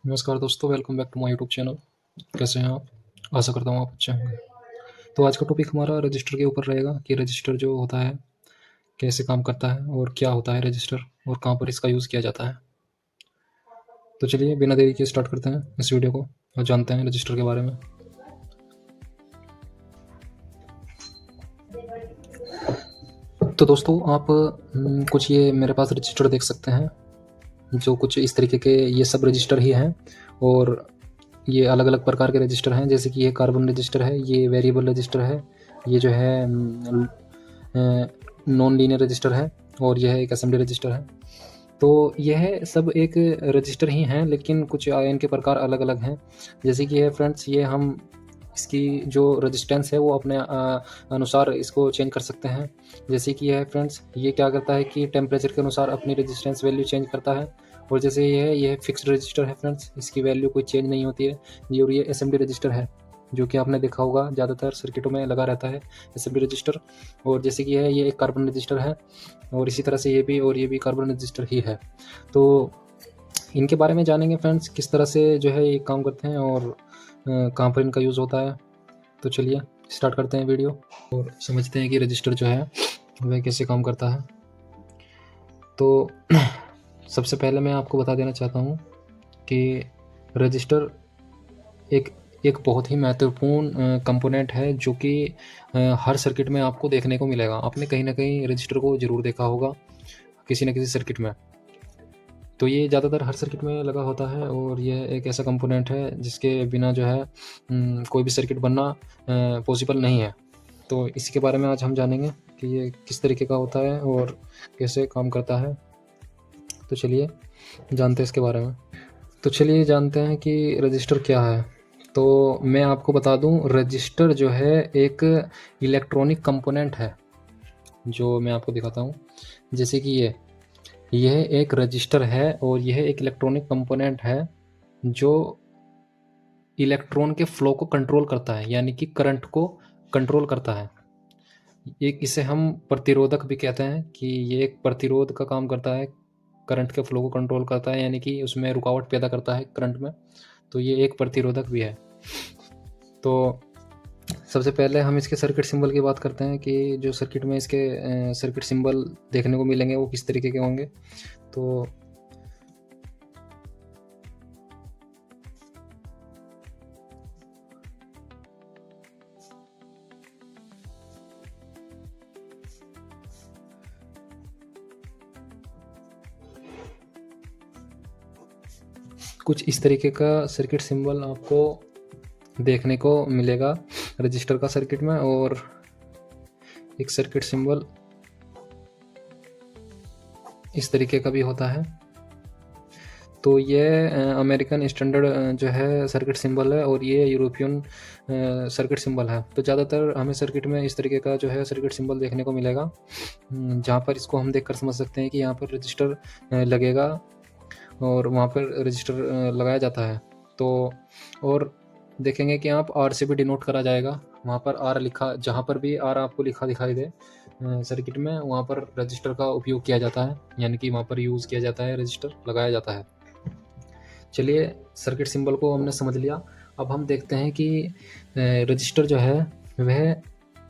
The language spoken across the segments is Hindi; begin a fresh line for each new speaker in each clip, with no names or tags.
नमस्कार दोस्तों, welcome back to my YouTube channel. कैसे हैं आप? आशा करता हूँ आप अच्छे होंगे। तो आज का टॉपिक हमारा रजिस्टर के ऊपर रहेगा कि रजिस्टर जो होता है कैसे काम करता है और क्या होता है रजिस्टर और कहाँ पर इसका यूज़ किया जाता है। तो चलिए बिना देरी के स्टार्ट करते हैं इस वीडियो को और जानते हैं रजिस्टर के बारे में। तो दोस्तों आप कुछ ये मेरे पास रजिस्टर देख सकते हैं, जो कुछ इस तरीके के ये सब रजिस्टर ही हैं और ये अलग अलग प्रकार के रजिस्टर हैं। जैसे कि ये कार्बन रजिस्टर है, ये वेरिएबल रजिस्टर है, ये जो है नॉन लीनियर रजिस्टर है और यह एक असेंबली रजिस्टर है। तो यह सब एक रजिस्टर ही हैं, लेकिन कुछ इनके प्रकार अलग अलग हैं। जैसे कि है फ्रेंड्स, ये हम इसकी जो रजिस्टेंस है वो अपने अनुसार इसको चेंज कर सकते हैं। जैसे कि है फ्रेंड्स, ये क्या करता है कि टेम्परेचर के अनुसार अपनी रजिस्टेंस वैल्यू चेंज करता है। और जैसे ये फिक्स्ड रजिस्टर है फ्रेंड्स, इसकी वैल्यू कोई चेंज नहीं होती है। और ये असेंबली रजिस्टर है, जो कि आपने देखा होगा ज़्यादातर सर्किटों में लगा रहता है असेंबली रजिस्टर। और जैसे कि है ये एक कार्बन रजिस्टर है और इसी तरह से ये भी, और ये भी कार्बन रजिस्टर ही है। तो इनके बारे में जानेंगे फ्रेंड्स, किस तरह से जो है ये काम करते हैं और कहाँ पर इनका यूज़ होता है। तो चलिए स्टार्ट करते हैं वीडियो और समझते हैं कि रजिस्टर जो है वह कैसे काम करता है। तो सबसे पहले मैं आपको बता देना चाहता हूँ कि रजिस्टर एक बहुत ही महत्वपूर्ण कंपोनेंट है, जो कि हर सर्किट में आपको देखने को मिलेगा। आपने कहीं ना कहीं रजिस्टर को ज़रूर देखा होगा किसी न किसी सर्किट में। तो ये ज़्यादातर हर सर्किट में लगा होता है और यह एक ऐसा कंपोनेंट है जिसके बिना जो है कोई भी सर्किट बनना पॉसिबल नहीं है। तो इसी के बारे में आज हम जानेंगे कि ये किस तरीके का होता है और कैसे काम करता है। तो चलिए जानते हैं इसके बारे में। तो चलिए जानते हैं कि रजिस्टर क्या है। तो मैं आपको बता दूं, रजिस्टर जो है एक इलेक्ट्रॉनिक कंपोनेंट है, जो मैं आपको दिखाता हूं। जैसे कि यह एक रजिस्टर है और यह एक इलेक्ट्रॉनिक कंपोनेंट है जो इलेक्ट्रॉन के फ्लो को कंट्रोल करता है, यानी कि करंट को कंट्रोल करता है। एक इसे हम प्रतिरोधक भी कहते हैं कि ये एक प्रतिरोध का काम करता है, करंट के फ्लो को कंट्रोल करता है, यानी कि उसमें रुकावट पैदा करता है करंट में। तो ये एक प्रतिरोधक भी है। तो सबसे पहले हम इसके सर्किट सिंबल की बात करते हैं कि जो सर्किट में इसके सर्किट सिंबल देखने को मिलेंगे वो किस तरीके के होंगे। तो कुछ इस तरीके का सर्किट सिंबल आपको देखने को मिलेगा रजिस्टर का सर्किट में, और एक सर्किट सिंबल इस तरीके का भी होता है। तो ये अमेरिकन स्टैंडर्ड जो है सर्किट सिंबल है और ये यूरोपियन सर्किट सिंबल है। तो ज़्यादातर हमें सर्किट में इस तरीके का जो है सर्किट सिंबल देखने को मिलेगा, जहाँ पर इसको हम देखकर समझ सकते हैं कि यहाँ पर रजिस्टर लगेगा और वहाँ पर रजिस्टर लगाया जाता है। तो और देखेंगे कि आप आर से भी डिनोट करा जाएगा, वहाँ पर आर लिखा, जहाँ पर भी आर आपको लिखा दिखाई दे सर्किट में, वहाँ पर रजिस्टर का उपयोग किया जाता है, यानी कि वहाँ पर यूज़ किया जाता है, रजिस्टर लगाया जाता है। चलिए सर्किट सिंबल को हमने समझ लिया। अब हम देखते हैं कि रजिस्टर जो है वह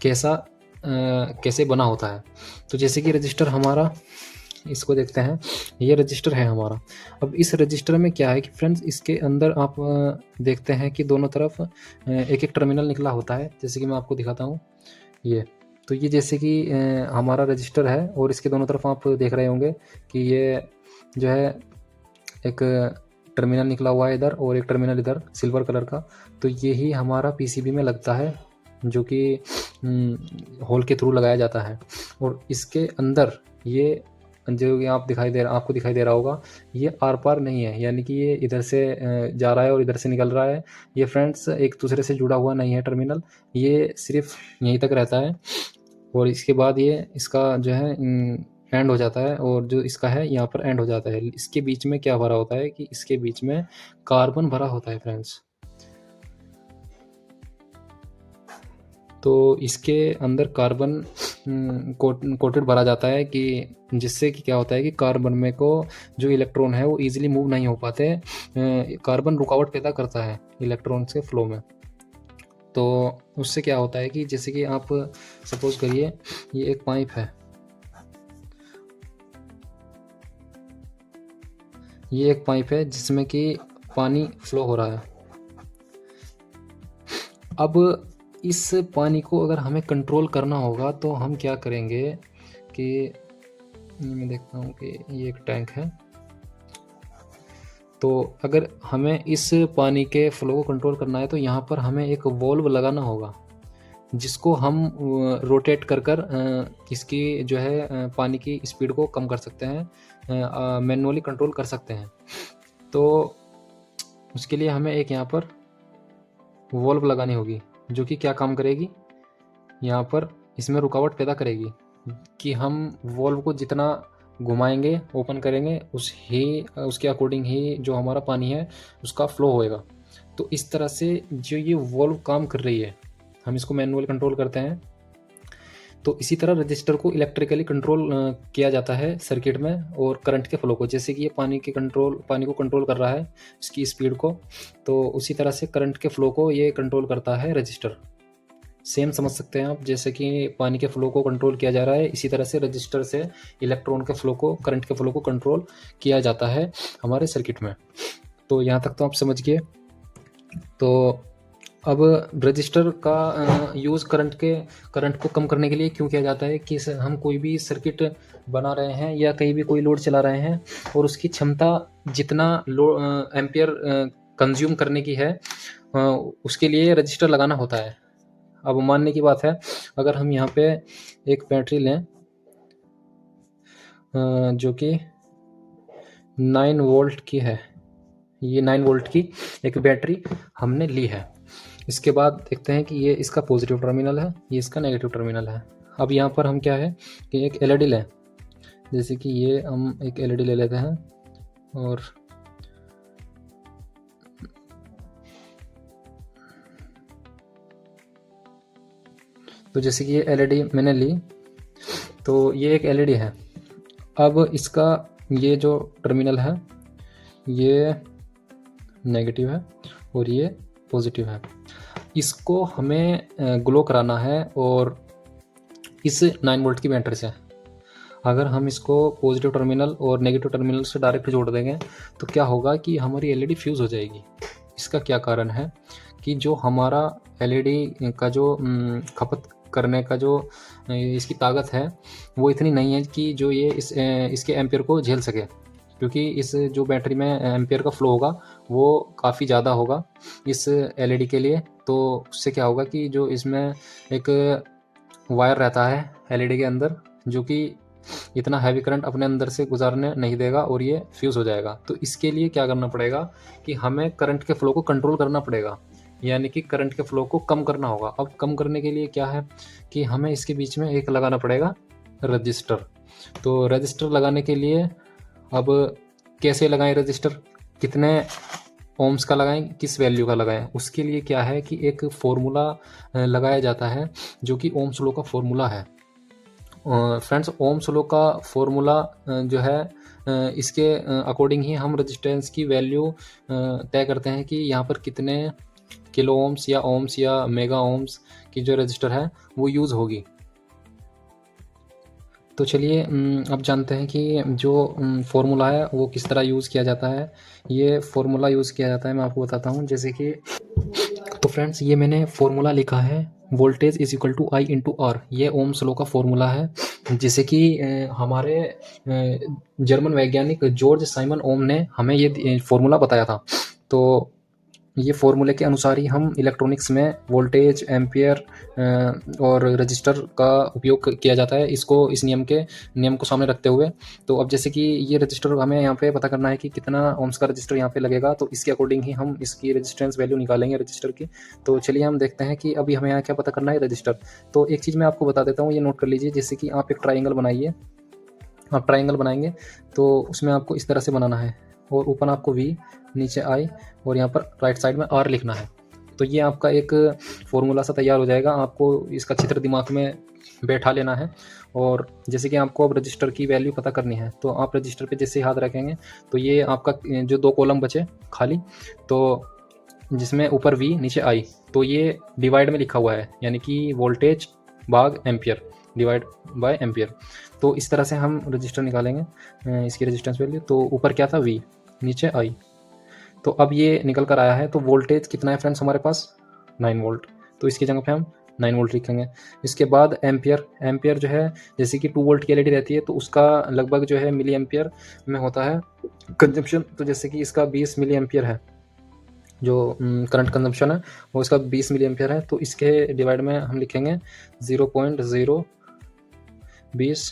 कैसे बना होता है। तो जैसे कि रजिस्टर हमारा, इसको देखते हैं, ये रजिस्टर है हमारा। अब इस रजिस्टर में क्या है कि फ्रेंड्स, इसके अंदर आप देखते हैं कि दोनों तरफ एक एक टर्मिनल निकला होता है। जैसे कि मैं आपको दिखाता हूँ ये। तो ये जैसे कि हमारा रजिस्टर है और इसके दोनों तरफ आप देख रहे होंगे कि ये जो है एक टर्मिनल निकला हुआ है इधर और एक टर्मिनल इधर सिल्वर कलर का। तो यही हमारा पीसीबी में लगता है, जो कि होल के थ्रू लगाया जाता है। और इसके अंदर ये जो आपको दिखाई दे रहा होगा, ये आर पार नहीं है, यानी कि ये इधर से जा रहा है और इधर से निकल रहा है। ये फ्रेंड्स एक दूसरे से जुड़ा हुआ नहीं है टर्मिनल, ये सिर्फ यहीं तक रहता है और इसके बाद ये इसका जो है एंड हो जाता है, और जो इसका है यहाँ पर एंड हो जाता है। इसके बीच में क्या भरा होता है कि इसके बीच में कार्बन भरा होता है फ्रेंड्स। तो इसके अंदर कार्बन कोटेड भरा जाता है कि जिससे कि क्या होता है कि कार्बन में को जो इलेक्ट्रॉन है वो इजीली मूव नहीं हो पाते। कार्बन रुकावट पैदा करता है इलेक्ट्रॉन के फ्लो में। तो उससे क्या होता है कि जैसे कि आप सपोज करिए ये एक पाइप है, ये एक पाइप है जिसमें कि पानी फ्लो हो रहा है। अब इस पानी को अगर हमें कंट्रोल करना होगा तो हम क्या करेंगे कि मैं देखता हूँ कि ये एक टैंक है, तो अगर हमें इस पानी के फ्लो को कंट्रोल करना है तो यहाँ पर हमें एक वॉल्व लगाना होगा जिसको हम रोटेट कर कर इसकी जो है पानी की स्पीड को कम कर सकते हैं, मैनुअली कंट्रोल कर सकते हैं। तो उसके लिए हमें एक यहाँ पर वॉल्व लगानी होगी जो कि क्या काम करेगी, यहाँ पर इसमें रुकावट पैदा करेगी कि हम वॉल्व को जितना घुमाएंगे ओपन करेंगे उसके अकॉर्डिंग ही जो हमारा पानी है उसका फ्लो होएगा। तो इस तरह से जो ये वॉल्व काम कर रही है हम इसको मैनुअल कंट्रोल करते हैं। तो इसी तरह रजिस्टर को इलेक्ट्रिकली कंट्रोल किया जाता है सर्किट में और करंट के फ्लो को, जैसे कि ये पानी को कंट्रोल कर रहा है इसकी स्पीड को, तो उसी तरह से करंट के फ्लो को ये कंट्रोल करता है रजिस्टर। सेम समझ सकते हैं आप, जैसे कि पानी के फ्लो को कंट्रोल किया जा रहा है इसी तरह से रजिस्टर से इलेक्ट्रॉन के फ्लो को, करंट के फ्लो को कंट्रोल किया जाता है हमारे सर्किट में। तो यहाँ तक तो आप समझ गए। तो अब रजिस्टर का यूज़ करंट को कम करने के लिए क्यों किया जाता है कि हम कोई भी सर्किट बना रहे हैं या कहीं भी कोई लोड चला रहे हैं और उसकी क्षमता जितना एम्पियर कंज्यूम करने की है उसके लिए रजिस्टर लगाना होता है। अब मानने की बात है, अगर हम यहाँ पे एक बैटरी लें जो कि 9 वोल्ट की है, ये 9 वोल्ट की एक बैटरी हमने ली है। इसके बाद देखते हैं कि ये इसका पॉजिटिव टर्मिनल है, ये इसका नेगेटिव टर्मिनल है। अब यहाँ पर हम क्या है कि एक एलईडी लें, जैसे कि ये हम एक एलईडी ले लेते हैं और तो जैसे कि ये एलईडी मैंने ली, तो ये एक एलईडी है। अब इसका ये जो टर्मिनल है ये नेगेटिव है और ये पॉजिटिव है। इसको हमें ग्लो कराना है और इस 9 वोल्ट की बैटरी से अगर हम इसको पॉजिटिव टर्मिनल और नेगेटिव टर्मिनल से डायरेक्ट जोड़ देंगे तो क्या होगा कि हमारी एलईडी फ्यूज़ हो जाएगी। इसका क्या कारण है कि जो हमारा एलईडी का जो खपत करने का जो इसकी ताकत है वो इतनी नहीं है कि जो ये इसके एम्पियर को झेल सके, क्योंकि इस जो बैटरी में एम्पियर का फ्लो होगा वो काफ़ी ज़्यादा होगा इस एलईडी के लिए। तो उससे क्या होगा कि जो इसमें एक वायर रहता है एलईडी के अंदर जो कि इतना हैवी करंट अपने अंदर से गुजारने नहीं देगा और ये फ्यूज़ हो जाएगा। तो इसके लिए क्या करना पड़ेगा कि हमें करंट के फ्लो को कंट्रोल करना पड़ेगा, यानी कि करंट के फ्लो को कम करना होगा। अब कम करने के लिए क्या है कि हमें इसके बीच में एक लगाना पड़ेगा रजिस्टर। तो रजिस्टर लगाने के लिए अब कैसे लगाएं रजिस्टर, कितने ओम्स का लगाएं, किस वैल्यू का लगाएं, उसके लिए क्या है कि एक फॉर्मूला लगाया जाता है जो कि ओम्स लॉ का फॉर्मूला है। फ्रेंड्स, ओम्स लॉ का फॉर्मूला जो है इसके अकॉर्डिंग ही हम रेजिस्टेंस की वैल्यू तय करते हैं कि यहाँ पर कितने किलो ओम्स या मेगा ओम्स की जो रजिस्टर है वो यूज़ होगी। तो चलिए अब जानते हैं कि जो फॉर्मूला है वो किस तरह यूज़ किया जाता है। ये फॉर्मूला यूज़ किया जाता है, मैं आपको बताता हूँ। जैसे कि तो फ्रेंड्स, ये मैंने फॉर्मूला लिखा है, voltage is equal to I into R. ये ओम्स लॉ का फॉर्मूला है, जैसे कि हमारे जर्मन वैज्ञानिक जॉर्ज साइमन ओम ने हमें ये फॉर्मूला बताया था। तो ये फॉर्मूले के अनुसार ही हम इलेक्ट्रॉनिक्स में वोल्टेज, एम्पियर और रजिस्टर का उपयोग किया जाता है, इसको इस नियम को सामने रखते हुए। तो अब जैसे कि ये रजिस्टर हमें यहाँ पे पता करना है कि कितना ओम्स का रजिस्टर यहाँ पे लगेगा, तो इसके अकॉर्डिंग ही हम इसकी रेजिस्टेंस वैल्यू निकालेंगे रजिस्टर की। तो चलिए हम देखते हैं कि अभी हमें यहाँ क्या पता करना है, रजिस्टर। तो एक चीज़ मैं आपको बता देता हूँ, ये नोट कर लीजिए। जैसे कि आप एक ट्राइंगल बनाइए, आप ट्राइंगल बनाएंगे तो उसमें आपको इस तरह से बनाना है और ऊपर आपको V, नीचे I और यहाँ पर राइट साइड में R लिखना है। तो ये आपका एक फॉर्मूला सा तैयार हो जाएगा, आपको इसका चित्र दिमाग में बैठा लेना है। और जैसे कि आपको अब रजिस्टर की वैल्यू पता करनी है, तो आप रजिस्टर पे जैसे हाथ रखेंगे तो ये आपका जो 2 कॉलम बचे खाली, तो जिसमें ऊपर V नीचे I, तो ये डिवाइड में लिखा हुआ है, यानी कि वोल्टेज भाग एम्पियर, डिवाइड बाय एम्पियर। तो इस तरह से हम रजिस्टर निकालेंगे इसकी रेजिस्टेंस वैल्यू। तो ऊपर क्या था V, नीचे I, तो अब ये निकल कर आया है। तो वोल्टेज कितना है फ्रेंड्स हमारे पास, 9 वोल्ट, तो इसकी जगह पे हम 9 वोल्ट लिखेंगे। इसके बाद एम्पियर, एम्पियर जो है जैसे कि 2 वोल्ट की एलईडी रहती है तो उसका लगभग जो है मिली एम्पियर में होता है कंजम्पशन। तो जैसे कि इसका 20 मिली एम्पियर है, जो करंट कंजम्पशन है वो इसका 20 मिली एम्पियर है, तो इसके डिवाइड में हम लिखेंगे 0.020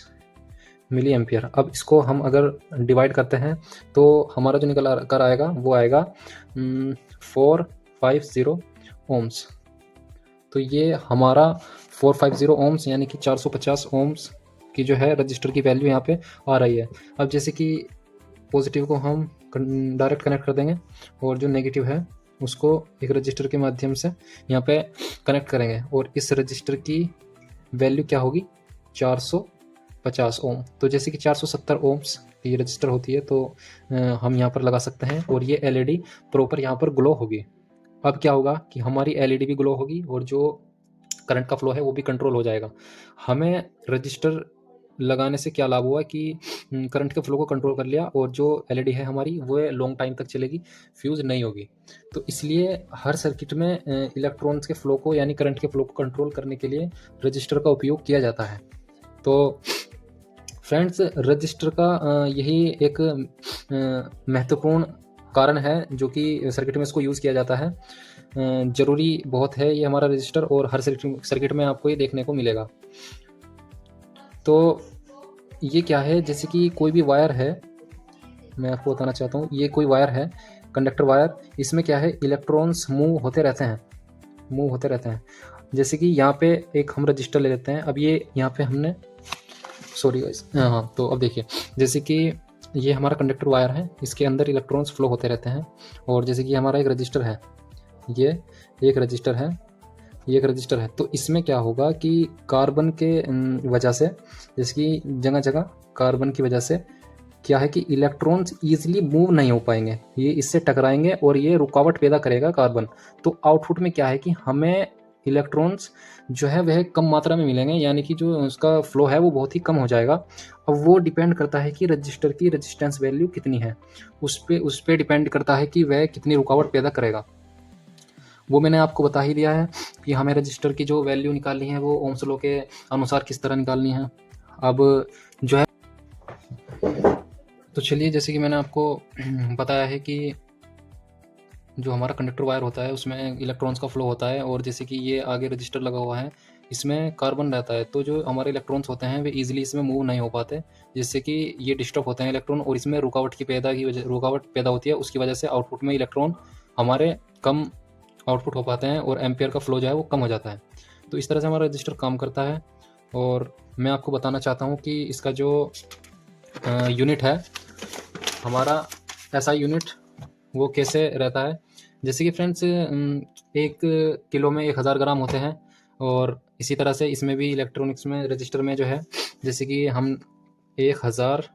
मिली एम्पियर। अब इसको हम अगर डिवाइड करते हैं तो हमारा जो निकल कर आएगा वो आएगा 450 ओम्स। तो ये हमारा 450 ओम्स यानी कि 450 ओम्स की जो है रजिस्टर की वैल्यू यहाँ पे आ रही है। अब जैसे कि पॉजिटिव को हम डायरेक्ट कनेक्ट कर देंगे और जो नेगेटिव है उसको एक रजिस्टर के माध्यम से यहाँ पे कनेक्ट करेंगे, और इस रजिस्टर की वैल्यू क्या होगी, 450 ओम। तो जैसे कि 470 ओम्स की रजिस्टर होती है तो हम यहाँ पर लगा सकते हैं, और ये एलईडी प्रॉपर यहाँ पर ग्लो होगी। अब क्या होगा कि हमारी एलईडी भी ग्लो होगी और जो करंट का फ्लो है वो भी कंट्रोल हो जाएगा। हमें रजिस्टर लगाने से क्या लाभ हुआ कि करंट के फ्लो को कंट्रोल कर लिया, और जो एलईडी है हमारी वो लॉन्ग टाइम तक चलेगी, फ्यूज़ नहीं होगी। तो इसलिए हर सर्किट में इलेक्ट्रॉन्स के फ्लो को यानी करंट के फ्लो को कंट्रोल करने के लिए रजिस्टर का उपयोग किया जाता है। तो फ्रेंड्स रजिस्टर का यही एक महत्वपूर्ण कारण है जो कि सर्किट में इसको यूज़ किया जाता है। ज़रूरी बहुत है ये हमारा रजिस्टर, और हर सर्किट में आपको ये देखने को मिलेगा। तो ये क्या है, जैसे कि कोई भी वायर है, मैं आपको बताना चाहता हूँ, ये कोई वायर है, कंडक्टर वायर, इसमें क्या है इलेक्ट्रॉन्स मूव होते रहते हैं। जैसे कि यहाँ पे एक हम रजिस्टर ले लेते हैं। अब ये यहाँ पे हमने सॉरी गाइस, हाँ, तो अब देखिए जैसे कि ये हमारा कंडक्टर वायर है, इसके अंदर इलेक्ट्रॉन्स फ्लो होते रहते हैं, और जैसे कि हमारा एक रजिस्टर है, ये एक रजिस्टर है, तो इसमें क्या होगा कि कार्बन के वजह से, जैसे कि जगह जगह कार्बन की वजह से क्या है कि इलेक्ट्रॉन्स ईजिली मूव नहीं हो पाएंगे, ये इससे टकराएंगे और ये रुकावट पैदा करेगा कार्बन। तो आउटपुट में क्या है कि हमें इलेक्ट्रॉन्स जो है वह कम मात्रा में मिलेंगे, यानी कि जो उसका फ्लो है वो बहुत ही कम हो जाएगा। अब वो डिपेंड करता है कि रजिस्टर की रेजिस्टेंस वैल्यू कितनी है, उस पर डिपेंड करता है कि वह कितनी रुकावट पैदा करेगा। वो मैंने आपको बता ही दिया है कि हमें रजिस्टर की जो वैल्यू निकालनी है वो ओम्स लॉ के अनुसार किस तरह निकालनी है। अब जो है तो चलिए, जैसे कि मैंने आपको बताया है कि जो हमारा कंडक्टर वायर होता है उसमें इलेक्ट्रॉन्स का फ्लो होता है, और जैसे कि ये आगे रजिस्टर लगा हुआ है, इसमें कार्बन रहता है, तो जो हमारे इलेक्ट्रॉन्स होते हैं वे ईजिली इसमें मूव नहीं हो पाते, जिससे कि ये डिस्टर्ब होते हैं इलेक्ट्रॉन, और इसमें रुकावट पैदा होती है। उसकी वजह से आउटपुट में इलेक्ट्रॉन हमारे कम आउटपुट हो पाते हैं और एम्पियर का फ्लो जो है वो कम हो जाता है। तो इस तरह से हमारा रजिस्टर काम करता है। और मैं आपको बताना चाहता हूँ कि इसका जो यूनिट है हमारा, ऐसा यूनिट वो कैसे रहता है। जैसे कि फ्रेंड्स 1 किलो में 1000 ग्राम होते हैं, और इसी तरह से इसमें भी इलेक्ट्रॉनिक्स में रजिस्टर में जो है, जैसे कि हम 1000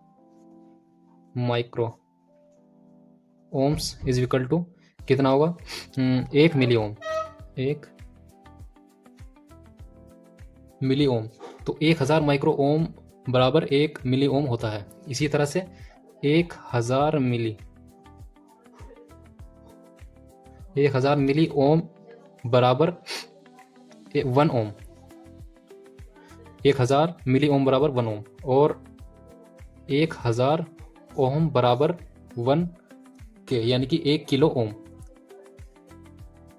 micro ohms is equal to कितना होगा, 1 मिली ओम, 1 मिली ओम। तो 1000 माइक्रो ओम बराबर 1 मिली ओम होता है। इसी तरह से 1000 मिली ओम बराबर 1 ओम, 1000 मिली ओम बराबर 1 ओम, और 1000 ओम बराबर 1 के, यानी कि 1 किलो ओम,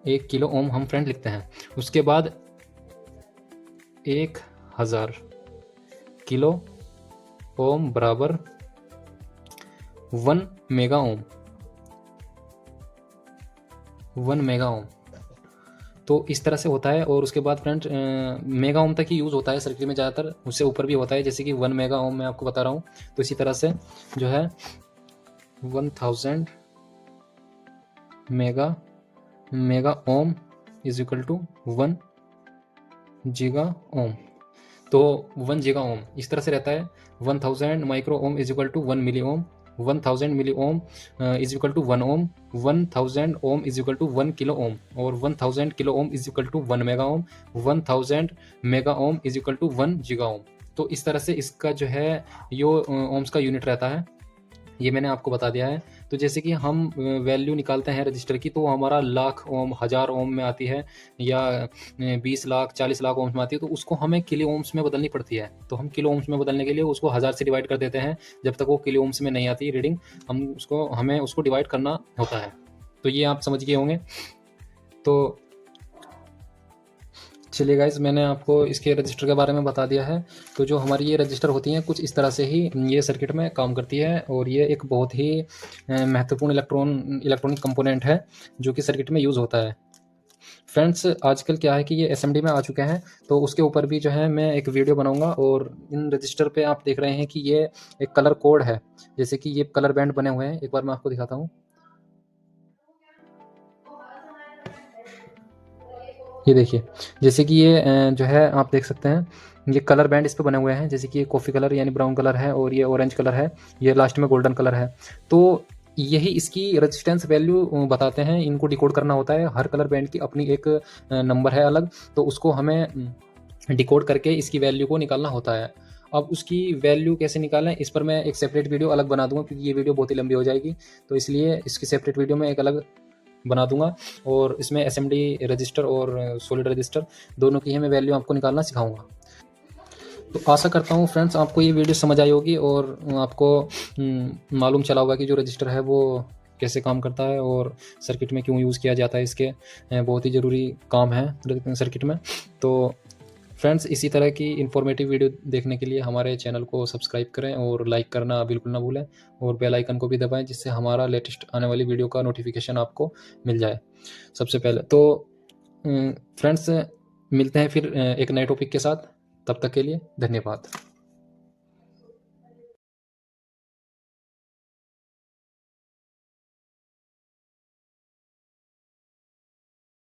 1 किलो ओम हम फ्रेंड लिखते हैं। उसके बाद 1000 किलो ओम बराबर 1 मेगा ओम, 1 मेगा ओम। तो इस तरह से होता है। और उसके बाद फ्रेंड मेगा ओम तक ही यूज़ होता है सर्किट में ज़्यादातर, उससे ऊपर भी होता है, जैसे कि 1 मेगा ओम मैं आपको बता रहा हूँ। तो इसी तरह से जो है 1000 mega ohm is equal to 1 giga ohm. तो 1 गीगा ओम इस तरह से रहता है। 1000 micro ohm is equal to 1 milli ohm. 1000 milli ohm is equal to 1 ohm. 1000 ohm is equal to 1 kilo ohm. और 1000 kilo ohm is equal to 1 mega ohm. 1000 mega ohm is equal to 1 giga ohm. तो इस तरह से इसका जो है यो ओम्स का यूनिट रहता है, ये मैंने आपको बता दिया है। तो जैसे कि हम वैल्यू निकालते हैं रजिस्टर की, तो हमारा लाख ओम, 1000 ओम में आती है, या 20 लाख 40 लाख ओम्स में आती है, तो उसको हमें किलो ओम्स में बदलनी पड़ती है। तो हम किलो ओम्स में बदलने के लिए उसको 1000 से डिवाइड कर देते हैं। जब तक वो किलो ओम्स में नहीं आती रीडिंग, हमें उसको डिवाइड करना होता है। तो ये आप समझ गए होंगे। तो चलिए गाइस, मैंने आपको इसके रजिस्टर के बारे में बता दिया है। तो जो हमारी ये रजिस्टर होती हैं कुछ इस तरह से ही ये सर्किट में काम करती है, और ये एक बहुत ही महत्वपूर्ण इलेक्ट्रॉनिक कंपोनेंट है जो कि सर्किट में यूज़ होता है। फ्रेंड्स, आजकल क्या है कि ये एसएमडी में आ चुके हैं, तो उसके ऊपर भी जो है मैं एक वीडियो बनाऊंगा। और इन रजिस्टर पे आप देख रहे हैं कि ये एक कलर कोड है, जैसे कि ये कलर बैंड बने हुए हैं। एक बार मैं आपको दिखाता हूँ। ये देखिए, जैसे कि ये जो है आप देख सकते हैं, ये कलर बैंड इस पे बने हुए हैं। जैसे कि ये कॉफ़ी कलर यानी ब्राउन कलर है, और ये ऑरेंज कलर है, ये लास्ट में गोल्डन कलर है। तो यही इसकी रेजिस्टेंस वैल्यू बताते हैं। इनको डिकोड करना होता है। हर कलर बैंड की अपनी एक नंबर है अलग, तो उसको हमें डिकोड करके इसकी वैल्यू को निकालना होता है। अब उसकी वैल्यू कैसे निकालें, इस पर मैं एक सेपरेट वीडियो अलग बना दूंगा, क्योंकि ये वीडियो बहुत ही लंबी हो जाएगी। तो इसलिए इसकी सेपरेट वीडियो में एक अलग बना दूंगा, और इसमें एसएमडी रजिस्टर और सॉलिड रजिस्टर दोनों की ही मैं वैल्यू आपको निकालना सिखाऊंगा। तो आशा करता हूँ फ्रेंड्स आपको ये वीडियो समझ आई होगी, और आपको मालूम चला होगा कि जो रजिस्टर है वो कैसे काम करता है, और सर्किट में क्यों यूज़ किया जाता है। इसके बहुत ही ज़रूरी काम है सर्किट में। तो फ्रेंड्स, इसी तरह की इन्फॉर्मेटिव वीडियो देखने के लिए हमारे चैनल को सब्सक्राइब करें, और लाइक करना बिल्कुल ना भूलें, और बेल आइकन को भी दबाएं, जिससे हमारा लेटेस्ट आने वाली वीडियो का नोटिफिकेशन आपको मिल जाए सबसे पहले। तो फ्रेंड्स, मिलते हैं फिर एक नए टॉपिक के साथ। तब तक के लिए धन्यवाद।